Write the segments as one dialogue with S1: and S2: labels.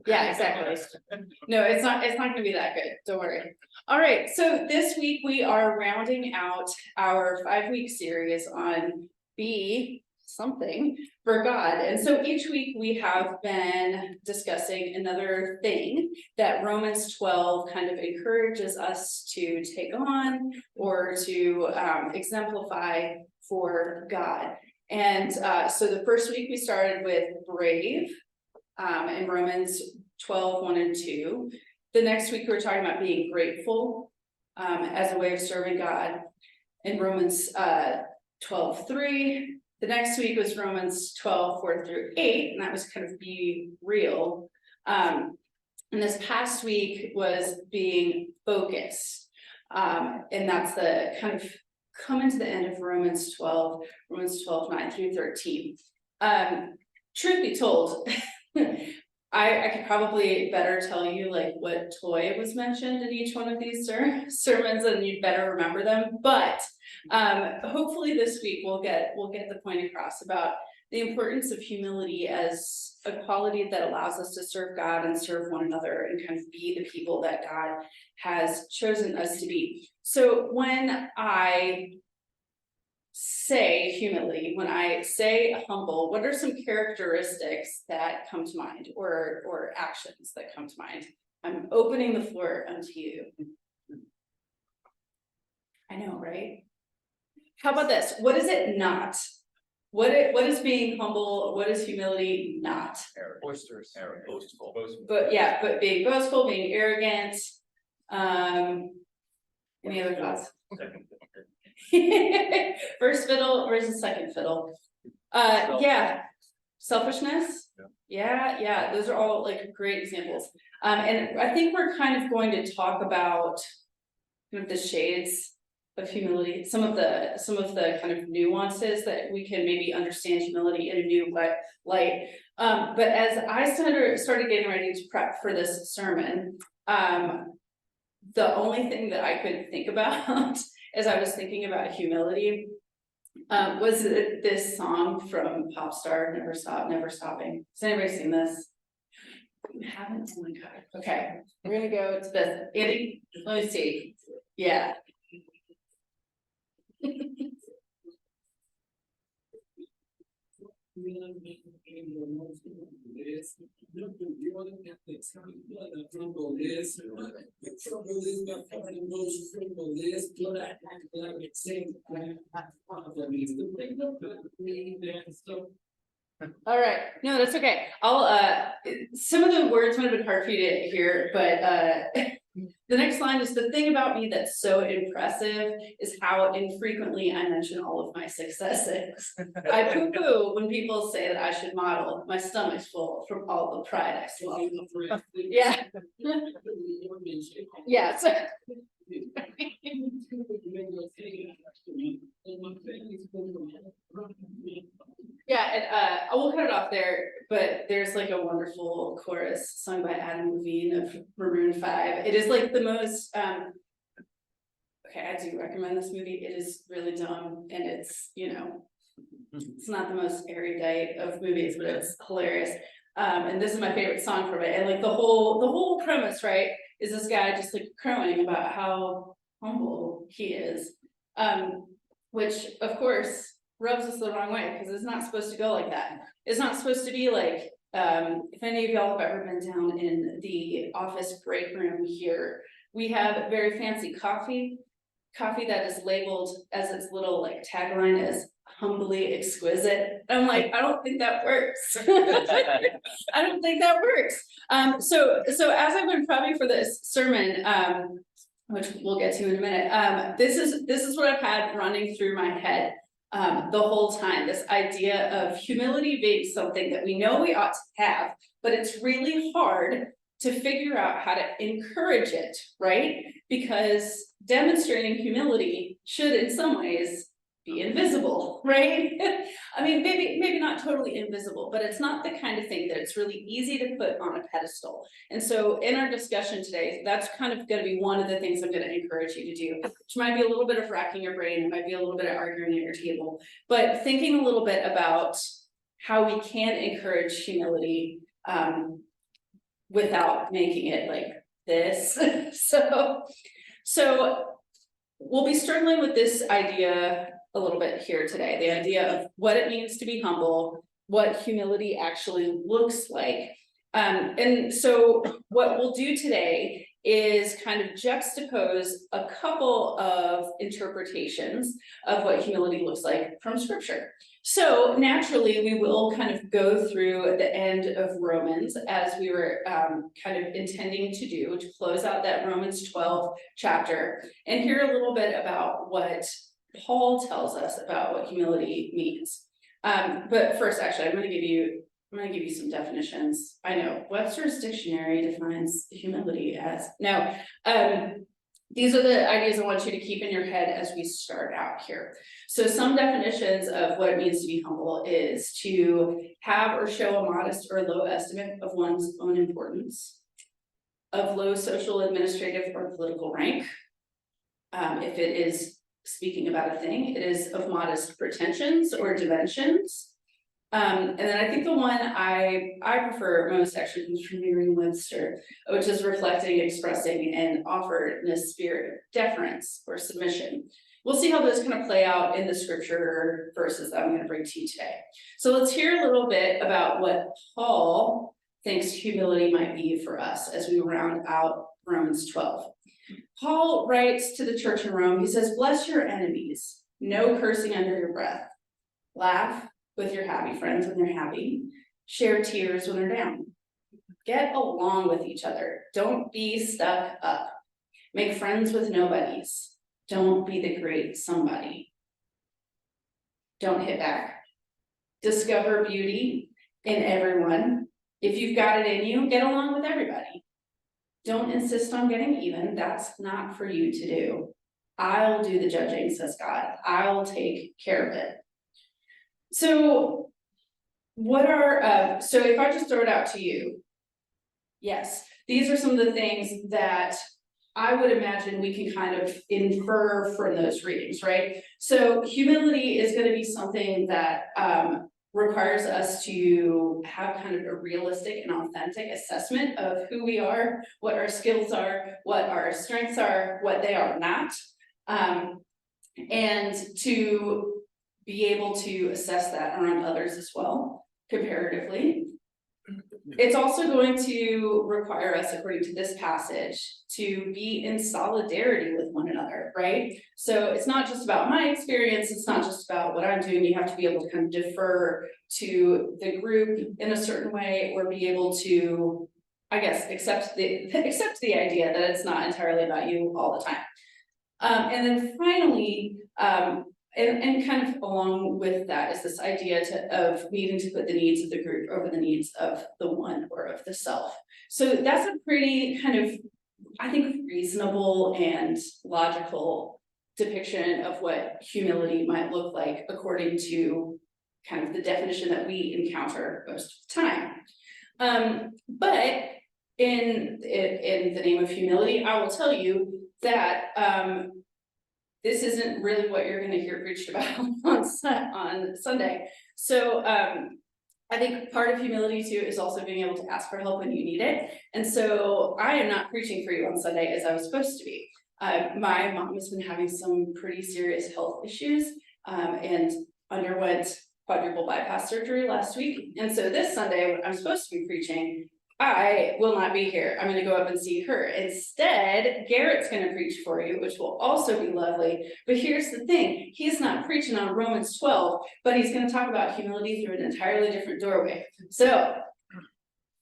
S1: Yeah, exactly. No, it's not gonna be that good, don't worry. All right, so this week we are rounding out our 5-week series on be something for God. And so each week we have been discussing another thing that Romans 12 kind of encourages us to take on or to exemplify for God. And so the first week we started with brave in Romans 12, 1 and 2. The next week we're talking about being grateful as a way of serving God in Romans 12, 3. The next week was Romans 12, 4 through 8, and that was kind of be real. And this past week was being focused. And that's the kind of coming to the end of Romans 12, 9 through 13. Truth be told, I could probably better tell you like what toy was mentioned in each one of these sermons, and you'd better remember them. But hopefully this week we'll get the point across about the importance of humility as a quality that allows us to serve God and serve one another and kind of be the people that God has chosen us to be. So when I say humility, when I say humble, what are some characteristics that come to mind or actions that come to mind? I'm opening the floor unto you. I know, right? How about this? What is it not? What is being humble? What is humility not?
S2: Boisterous, boastful.
S1: But being boastful, being arrogant. Any other thoughts? First fiddle versus second fiddle. Yeah. Selfishness. Yeah. Those are all like great examples. And I think we're kind of going to talk about kind of the shades of humility, some of the kind of nuances that we can maybe understand humility in a new light. But as I started getting ready to prep for this sermon, the only thing that I could think about as I was thinking about humility was this song from Popstar, Never Stop, Never Stopping. Has anybody seen this? You haven't? Oh my God. Okay, we're gonna go to this. Andy, let me see. Yeah. All right, no, that's okay. I'll some of the words might have been hard for you to hear, but the next line is, the thing about me that's so impressive is how infrequently I mention all of my successes. I poo-poo when people say that I should model. My stomach's full from all the pride I swallow. Yeah. Yeah. So yeah, and I will cut it off there, but there's like a wonderful chorus sung by Adam Levine of Maroon 5. It is like the most okay, I do recommend this movie. It is really dumb, and it's, you know, it's not the most erudite of movies, but it's hilarious. And this is my favorite song from it. And like the whole premise, right, is this guy just like crowing about how humble he is. Which of course rubs us the wrong way, because it's not supposed to go like that. It's not supposed to be like, if any of y'all have ever been down in the office break room here, we have very fancy coffee that is labeled as its little like tagline as humbly exquisite. I'm like, I don't think that works. I don't think that works. So as I've been prepping for this sermon, which we'll get to in a minute, this is what I've had running through my head the whole time. This idea of humility being something that we know we ought to have, but it's really hard to figure out how to encourage it, right? Because demonstrating humility should in some ways be invisible, right? I mean, maybe not totally invisible, but it's not the kind of thing that it's really easy to put on a pedestal. And so in our discussion today, that's kind of going to be one of the things I'm going to encourage you to do, which might be a little bit of racking your brain, it might be a little bit of arguing at your table, but thinking a little bit about how we can encourage humility without making it like this. So we'll be struggling with this idea a little bit here today, the idea of what it means to be humble, what humility actually looks like. And so what we'll do today is kind of juxtapose a couple of interpretations of what humility looks like from scripture. So naturally, we will kind of go through the end of Romans as we were kind of intending to do, to close out that Romans 12 chapter and hear a little bit about what Paul tells us about what humility means. But first, actually, I'm going to give you some definitions. I know Webster's dictionary defines humility as these are the ideas I want you to keep in your head as we start out here. So some definitions of what it means to be humble is to have or show a modest or low estimate of one's own importance, of low social, administrative, or political rank. If it is speaking about a thing, it is of modest pretensions or dimensions. And then I think the one I prefer most actually comes from Merriam-Webster, which is reflecting, expressing, and offered in a spirit of deference or submission. We'll see how those kind of play out in the scripture verses that I'm going to bring to you today. So let's hear a little bit about what Paul thinks humility might be for us as we round out Romans 12. Paul writes to the church in Rome, he says, "Bless your enemies, no cursing under your breath. Laugh with your happy friends when they're happy. Share tears when they're down. Get along with each other. Don't be stuck up. Make friends with nobodies. Don't be the great somebody. Don't hit back. Discover beauty in everyone. If you've got it in you, get along with everybody. Don't insist on getting even. That's not for you to do. I'll do the judging, says God. I'll take care of it." So what are, so if I just throw it out to you, yes, these are some of the things that I would imagine we can kind of infer from those readings, right? So humility is going to be something that requires us to have kind of a realistic and authentic assessment of who we are, what our skills are, what our strengths are, what they are not, and to be able to assess that around others as well, comparatively. It's also going to require us, according to this passage, to be in solidarity with one another, right? So it's not just about my experience, it's not just about what I'm doing, you have to be able to kind of defer to the group in a certain way, or be able to, I guess, accept the idea that it's not entirely about you all the time. And then finally, and kind of along with that is this idea of needing to put the needs of the group over the needs of the one or of the self. So that's a pretty kind of, I think, reasonable and logical depiction of what humility might look like according to kind of the definition that we encounter most of the time. But in the name of humility, I will tell you that this isn't really what you're going to hear preached about on Sunday. So I think part of humility too is also being able to ask for help when you need it. And so I am not preaching for you on Sunday as I was supposed to be. My mom has been having some pretty serious health issues and underwent quadruple bypass surgery last week. And so this Sunday, when I'm supposed to be preaching, I will not be here. I'm going to go up and see her. Instead, Garrett's going to preach for you, which will also be lovely. But here's the thing. He's not preaching on Romans 12, but he's going to talk about humility through an entirely different doorway. So,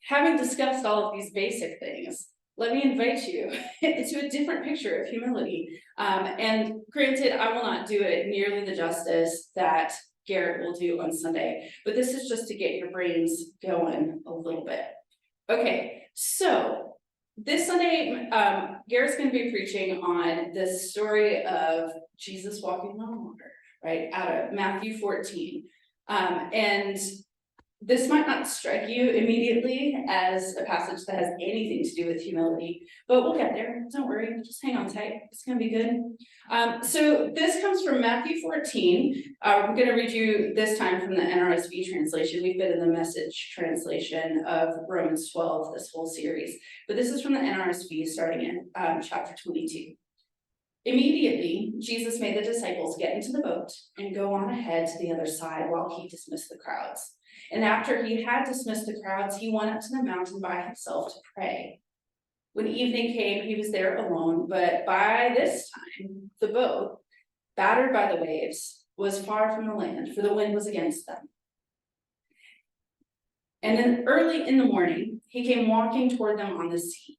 S1: having discussed all of these basic things, let me invite you into a different picture of humility. And granted, I will not do it nearly the justice that Garrett will do on Sunday, but this is just to get your brains going a little bit. Okay, so this Sunday, Garrett's going to be preaching on the story of Jesus walking on water, right, out of Matthew 14. And this might not strike you immediately as a passage that has anything to do with humility, but we'll get there. Don't worry, just hang on tight. It's gonna be good. So this comes from Matthew 14. I'm gonna read you this time from the NRSV translation. We've been in the Message translation of Romans 12 this whole series, but this is from the NRSV starting in chapter 22. Immediately, Jesus made the disciples get into the boat and go on ahead to the other side while he dismissed the crowds. And after he had dismissed the crowds, he went up to the mountain by himself to pray. When evening came, he was there alone, but by this time, the boat, battered by the waves, was far from the land, for the wind was against them. And then early in the morning, he came walking toward them on the sea.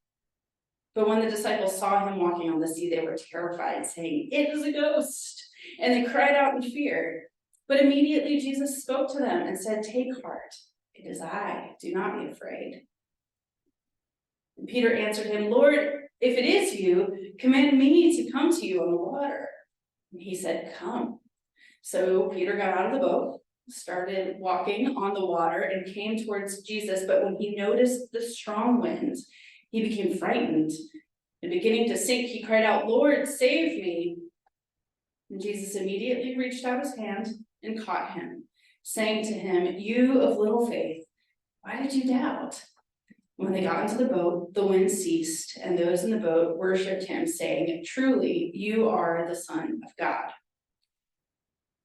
S1: But when the disciples saw him walking on the sea, they were terrified, saying, "It is a ghost!" And they cried out in fear. But immediately Jesus spoke to them and said, "Take heart, it is I, do not be afraid." And Peter answered him, "Lord, if it is you, command me to come to you on the water." And he said, "Come." So Peter got out of the boat, started walking on the water, and came towards Jesus. But when he noticed the strong wind, he became frightened, and beginning to sink, he cried out, "Lord, save me." And Jesus immediately reached out his hand and caught him, saying to him, "You of little faith, why did you doubt?" When they got into the boat, the wind ceased, and those in the boat worshipped him, saying, "Truly, you are the Son of God."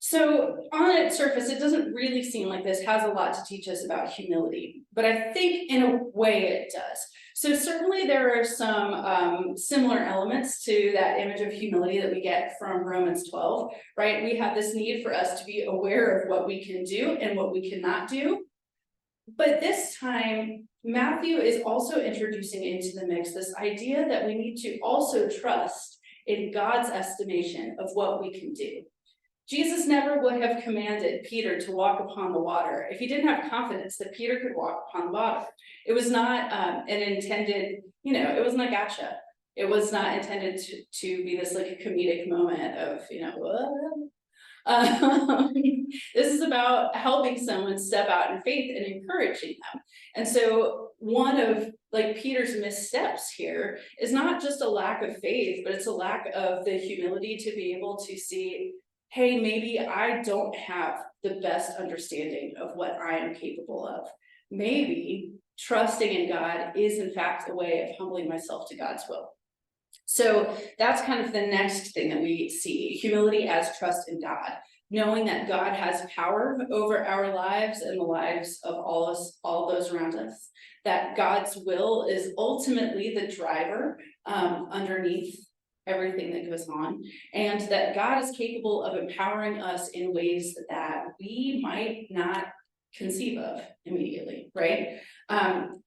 S1: So on its surface, it doesn't really seem like this has a lot to teach us about humility, but I think in a way it does. So certainly there are some similar elements to that image of humility that we get from Romans 12, right? We have this need for us to be aware of what we can do and what we cannot do. But this time, Matthew is also introducing into the mix this idea that we need to also trust in God's estimation of what we can do. Jesus never would have commanded Peter to walk upon the water if he didn't have confidence that Peter could walk upon the water. It was not an intended, it wasn't a gotcha. It was not intended to be this like a comedic moment of, this is about helping someone step out in faith and encouraging them. And so one of like Peter's missteps here is not just a lack of faith, but it's a lack of the humility to be able to see, hey, maybe I don't have the best understanding of what I am capable of. Maybe trusting in God is in fact a way of humbling myself to God's will. So that's kind of the next thing that we see, humility as trust in God, knowing that God has power over our lives and the lives of all those around us, that God's will is ultimately the driver underneath everything that goes on, and that God is capable of empowering us in ways that we might not conceive of immediately, right? And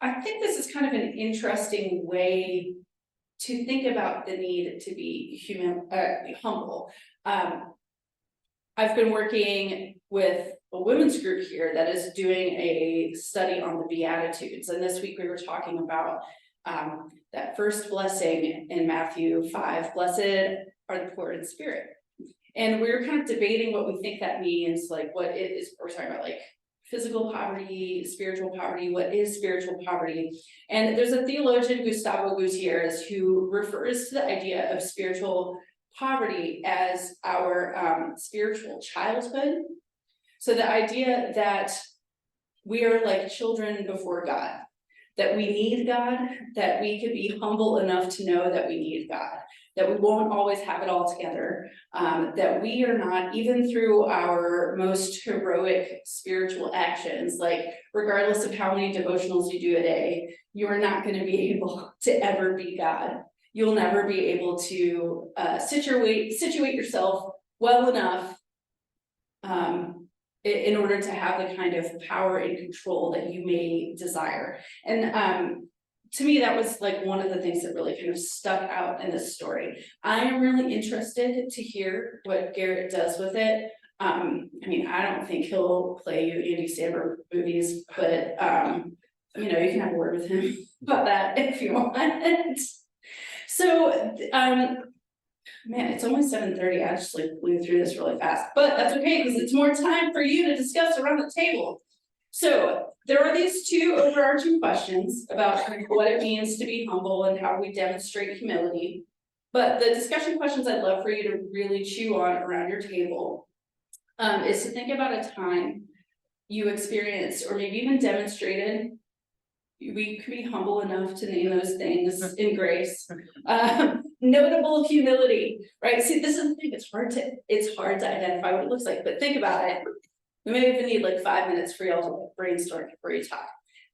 S1: I think this is kind of an interesting way to think about the need to be humble. I've been working with a women's group here that is doing a study on the Beatitudes, and this week we were talking about that first blessing in Matthew 5, blessed are the poor in spirit. And we were kind of debating what we think that means, like what it is. We're talking about like physical poverty, spiritual poverty, what is spiritual poverty? And there's a theologian, Gustavo Gutierrez, who refers to the idea of spiritual poverty as our spiritual childhood. So the idea that we are like children before God, that we need God, that we could be humble enough to know that we need God, that we won't always have it all together, that we are not, even through our most heroic spiritual actions, like regardless of how many devotionals you do a day, you are not going to be able to ever be God. You'll never be able to situate yourself well enough in order to have the kind of power and control that you may desire. And to me, that was like one of the things that really kind of stuck out in this story. I am really interested to hear what Garrett does with it. I mean, I don't think he'll play you Andy Samberg movies, but you can have a word with him about that if you want. So man, it's only 7:30. I just like blew through this really fast, but that's okay because it's more time for you to discuss around the table. So there are these two overarching questions about kind of what it means to be humble and how we demonstrate humility. But the discussion questions I'd love for you to really chew on around your table is to think about a time you experienced or maybe even demonstrated. We could be humble enough to name those things in grace. Notable humility, right? See, this is the thing, it's hard to identify what it looks like, but think about it. We may even need like 5 minutes for y'all to brainstorm before you talk.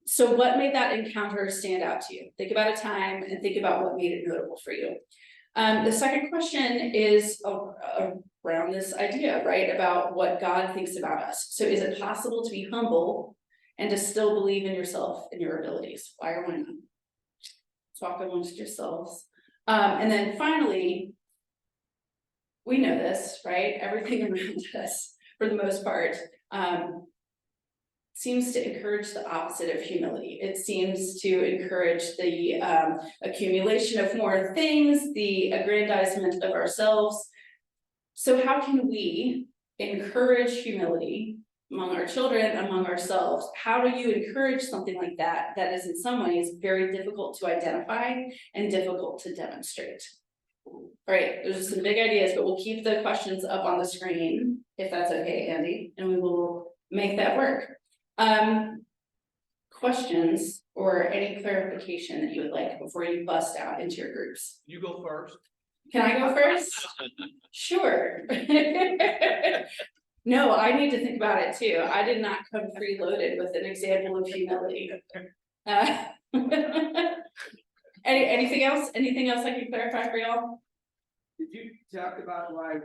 S1: So what made that encounter stand out to you? Think about a time and think about what made it notable for you. The second question is around this idea, right? About what God thinks about us. So is it possible to be humble and to still believe in yourself and your abilities? Why or why not? Talk amongst yourselves. And then finally, we know this, right? Everything around us, for the most part, seems to encourage the opposite of humility. It seems to encourage the accumulation of more things, the aggrandizement of ourselves. So how can we encourage humility among our children, among ourselves? How do you encourage something like that that is in some ways very difficult to identify and difficult to demonstrate? All right, there's some big ideas, but we'll keep the questions up on the screen, if that's okay, Andy, and we will make that work. Questions or any clarification that you would like before you bust out into your groups?
S2: You go first.
S1: Can I go first? Sure. No, I need to think about it too. I did not come preloaded with an example of humility. Anything else? Anything else I can clarify for y'all?
S3: Did you talk about why